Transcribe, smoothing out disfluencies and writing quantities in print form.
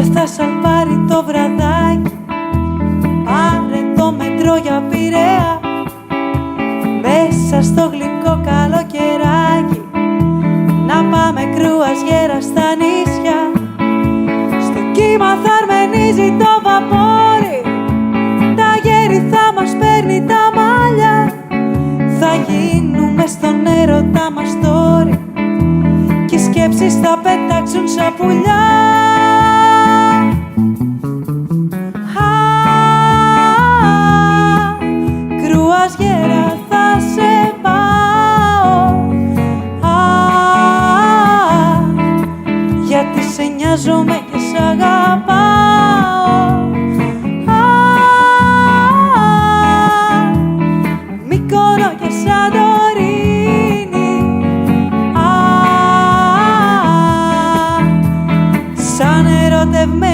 θα σαλπάρει το βραδάκι. Πάρε το μετρό για Πειραιά, μέσα στο γλυκό καλοκαιράκι. Να πάμε κρουαζιέρα στα νησιά, στο κύμα θα αρμενίζει το βαπόρι. Τα γέρι θα μας παίρνει τα μάλια, θα γίνουμε στον έρωτα μας τόρι κι οι σκέψεις θα πετάξουν σαν πουλιά. Κρουαζιέρα θα σε πάω, γιατί σε νοιάζομαι και σ' αγαπάω. Μύκονο και Σαντορίνη, σαν ερωτευμένη